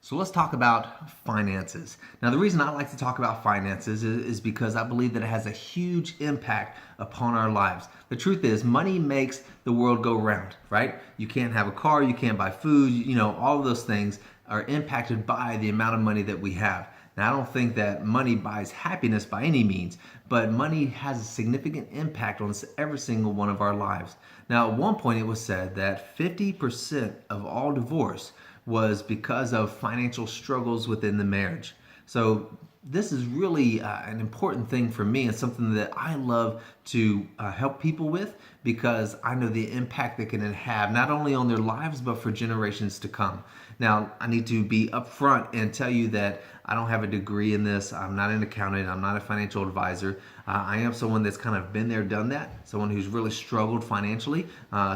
So let's talk about finances. Now, the reason I like to talk about finances is because I believe that it has a huge impact upon our lives. The truth is, money makes the world go round, right? You can't have a car, you can't buy food, all of those things are impacted by the amount of money that we have. Now, I don't think that money buys happiness by any means, but money has a significant impact on every single one of our lives. Now, at one point, it was said that 50% of all divorce was because of financial struggles within the marriage. So this is really an important thing for me and something that I love to help people with because I know the impact that can have not only on their lives but for generations to come. Now, I need to be upfront and tell you that I don't have a degree in this. I'm not an accountant. I'm not a financial advisor. I am someone that's kind of been there, done that. Someone who's really struggled financially.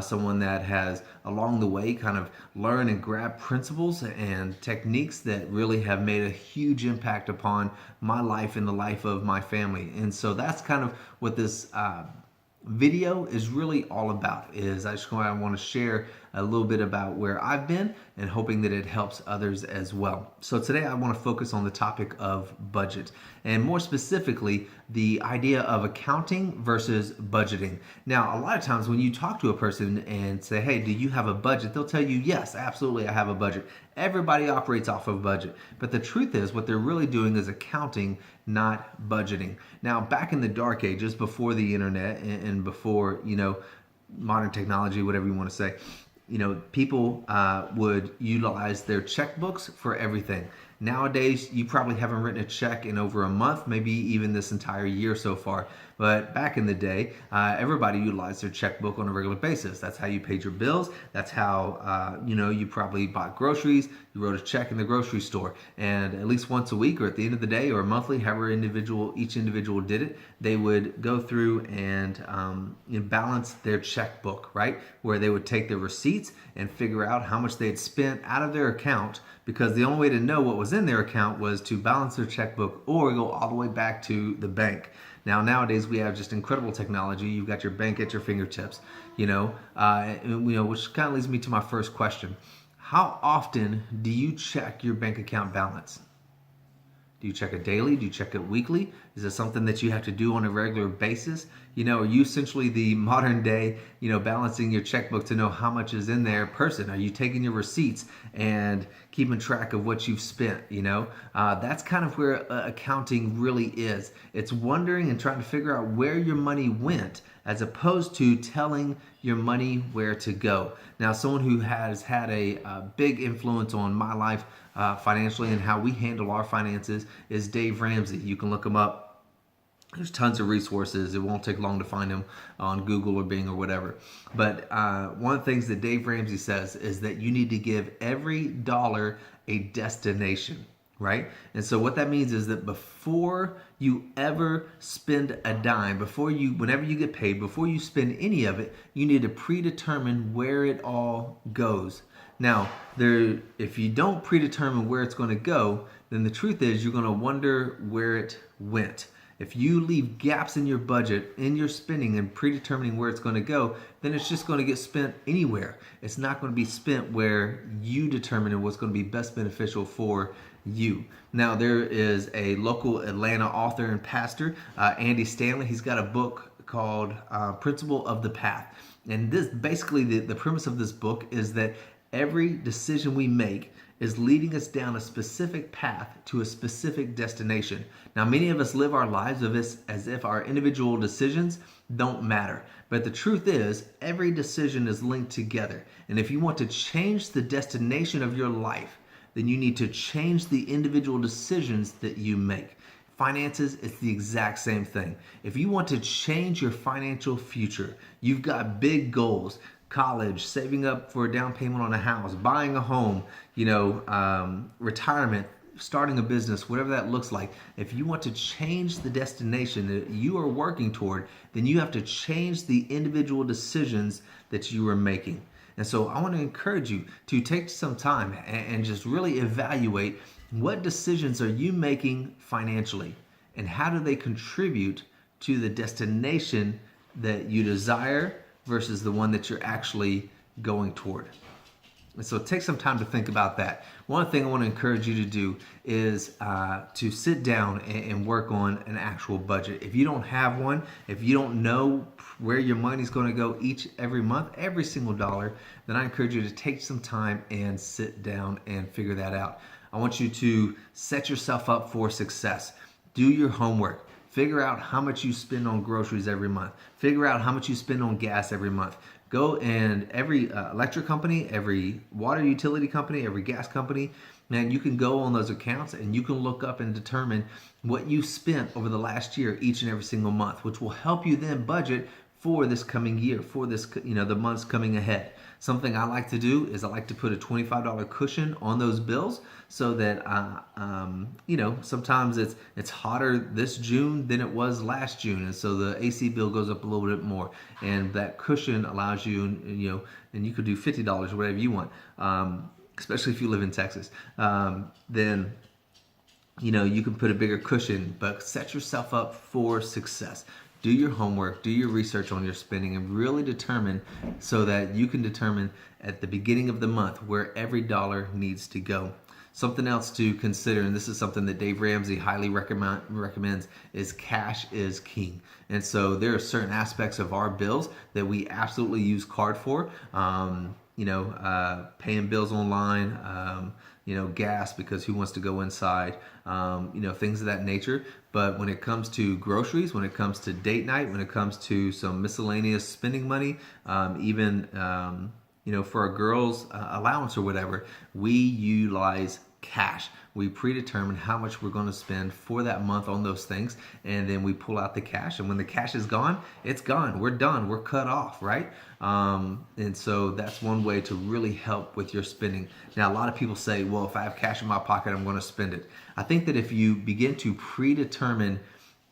Someone that has, along the way, kind of learned and grabbed principles and techniques that really have made a huge impact upon my life and the life of my family. And so that's kind of what this video is really all about. I want to share a little bit about where I've been and hoping that it helps others as well. So today I want to focus on the topic of budget and more specifically the idea of accounting versus budgeting. Now, a lot of times when you talk to a person and say, hey, do you have a budget? They'll tell you, yes, absolutely, I have a budget. Everybody operates off of budget. But the truth is what they're really doing is accounting, not budgeting. Now, back in the dark ages, before the internet and before, modern technology, whatever you want to say, people would utilize their checkbooks for everything. Nowadays, you probably haven't written a check in over a month, maybe even this entire year so far. But back in the day, everybody utilized their checkbook on a regular basis. That's how you paid your bills. That's how, you probably bought groceries. You wrote a check in the grocery store. And at least once a week or at the end of the day or monthly, however each individual did it, they would go through and balance their checkbook, right? Where they would take their receipts and figure out how much they had spent out of their account, because the only way to know what was in their account was to balance their checkbook or go all the way back to the bank. Now, nowadays we have just incredible technology. You've got your bank at your fingertips, which kind of leads me to my first question. How often do you check your bank account balance? Do you check it daily? Do you check it weekly? Is it something that you have to do on a regular basis? Are you essentially the modern day, balancing your checkbook to know how much is in there person? Are you taking your receipts and keeping track of what you've spent? That's kind of where accounting really is. It's wondering and trying to figure out where your money went as opposed to telling your money where to go. Now, someone who has had a big influence on my life financially and how we handle our finances is Dave Ramsey. You can look him up. There's tons of resources. It won't take long to find them on Google or Bing or whatever. But one of the things that Dave Ramsey says is that you need to give every dollar a destination, right? And so what that means is that before you ever spend a dime, whenever you get paid, before you spend any of it, you need to predetermine where it all goes. Now, if you don't predetermine where it's going to go, then the truth is you're going to wonder where it went. If you leave gaps in your budget, in your spending, and predetermining where it's going to go, then it's just going to get spent anywhere. It's not going to be spent where you determine what's going to be best beneficial for you. Now, there is a local Atlanta author and pastor, Andy Stanley. He's got a book called Principle of the Path. And this basically, the premise of this book is that every decision we make is leading us down a specific path to a specific destination. Now, many of us live our lives as if our individual decisions don't matter. But the truth is, every decision is linked together. And if you want to change the destination of your life, then you need to change the individual decisions that you make. Finances, it's the exact same thing. If you want to change your financial future, you've got big goals. College, saving up for a down payment on a house, buying a home, retirement, starting a business, whatever that looks like. If you want to change the destination that you are working toward, then you have to change the individual decisions that you are making. And so I want to encourage you to take some time and just really evaluate what decisions are you making financially and how do they contribute to the destination that you desire versus the one that you're actually going toward. And so take some time to think about that. One thing I want to encourage you to do is to sit down and work on an actual budget. If you don't have one, if you don't know where your money's going to go every month, every single dollar, then I encourage you to take some time and sit down and figure that out. I want you to set yourself up for success. Do your homework. Figure out how much you spend on groceries every month. Figure out how much you spend on gas every month. Go and every electric company, every water utility company, every gas company, man, you can go on those accounts and you can look up and determine what you spent over the last year, each and every single month, which will help you then budget for this coming year, for this, the months coming ahead. Something I like to do is I like to put a $25 cushion on those bills so that, sometimes it's hotter this June than it was last June. And so the AC bill goes up a little bit more. And that cushion allows you, and you could do $50 or whatever you want, especially if you live in Texas, then you can put a bigger cushion, but set yourself up for success. Do your homework, do your research on your spending, and really determine so that you can determine at the beginning of the month where every dollar needs to go. Something else to consider, and this is something that Dave Ramsey highly recommends, is cash is king. And so there are certain aspects of our bills that we absolutely use card for. Paying bills online, gas because who wants to go inside, things of that nature. But when it comes to groceries, when it comes to date night, when it comes to some miscellaneous spending money, even for a girl's allowance or whatever, we utilize cash. We predetermine how much we're going to spend for that month on those things, and then we pull out the cash. And when the cash is gone, it's gone. We're done. We're cut off, right? And so that's one way to really help with your spending. Now, a lot of people say, well, if I have cash in my pocket, I'm going to spend it. I think that if you begin to predetermine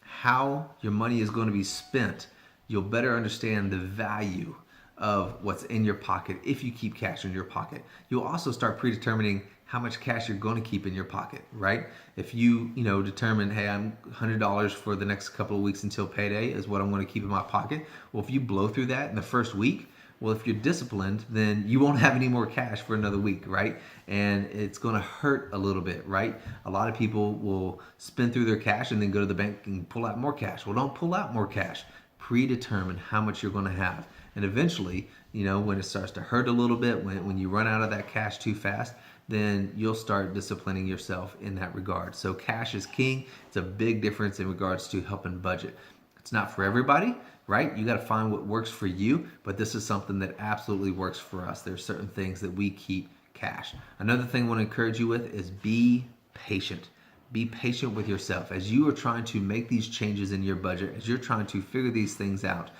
how your money is going to be spent, you'll better understand the value of what's in your pocket if you keep cash in your pocket. You'll also start predetermining how much cash you're going to keep in your pocket, right? If you, determine, hey, I'm $100 for the next couple of weeks until payday is what I'm going to keep in my pocket. Well, if you blow through that in the first week, well, if you're disciplined, then you won't have any more cash for another week, right? And it's going to hurt a little bit, right? A lot of people will spend through their cash and then go to the bank and pull out more cash. Well, don't pull out more cash. Predetermine how much you're going to have. And eventually, when it starts to hurt a little bit, when you run out of that cash too fast, then you'll start disciplining yourself in that regard. So cash is king. It's a big difference in regards to helping budget. It's not for everybody, right? You got to find what works for you, but this is something that absolutely works for us. There's certain things that we keep cash. Another thing I want to encourage you with is be patient. Be patient with yourself as you are trying to make these changes in your budget, as you're trying to figure these things out.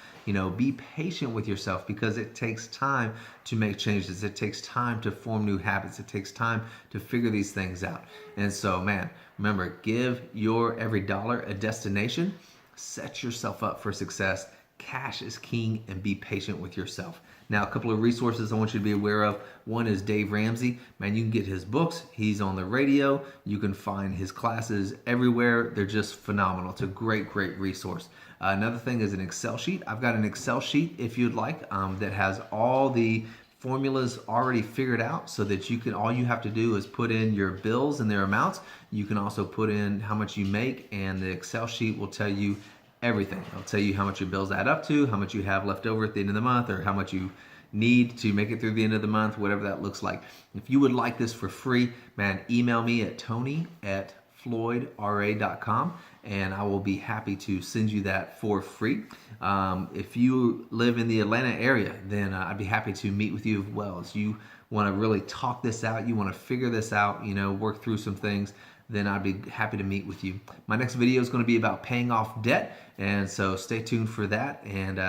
Be patient with yourself because it takes time to make changes. It takes time to form new habits. It takes time to figure these things out. And so, man, remember, give your every dollar a destination. Set yourself up for success. Cash is king, and be patient with yourself. Now, a couple of resources I want you to be aware of. One is Dave Ramsey. Man, you can get his books. He's on the radio. You can find his classes everywhere. They're just phenomenal. It's a great, great resource. Another thing is an Excel sheet. I've got an Excel sheet, if you'd like, that has all the formulas already figured out so that all you have to do is put in your bills and their amounts. You can also put in how much you make, and the Excel sheet will tell you everything. It'll tell you how much your bills add up to, how much you have left over at the end of the month, or how much you need to make it through the end of the month, whatever that looks like. If you would like this for free, man, email me at tony@floydra.com, and I will be happy to send you that for free. If you live in the Atlanta area, then I'd be happy to meet with you as well. As you want to really talk this out, you want to figure this out, work through some things, then I'd be happy to meet with you. My next video is going to be about paying off debt, and so stay tuned for that, and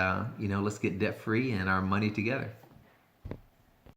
let's get debt free and our money together.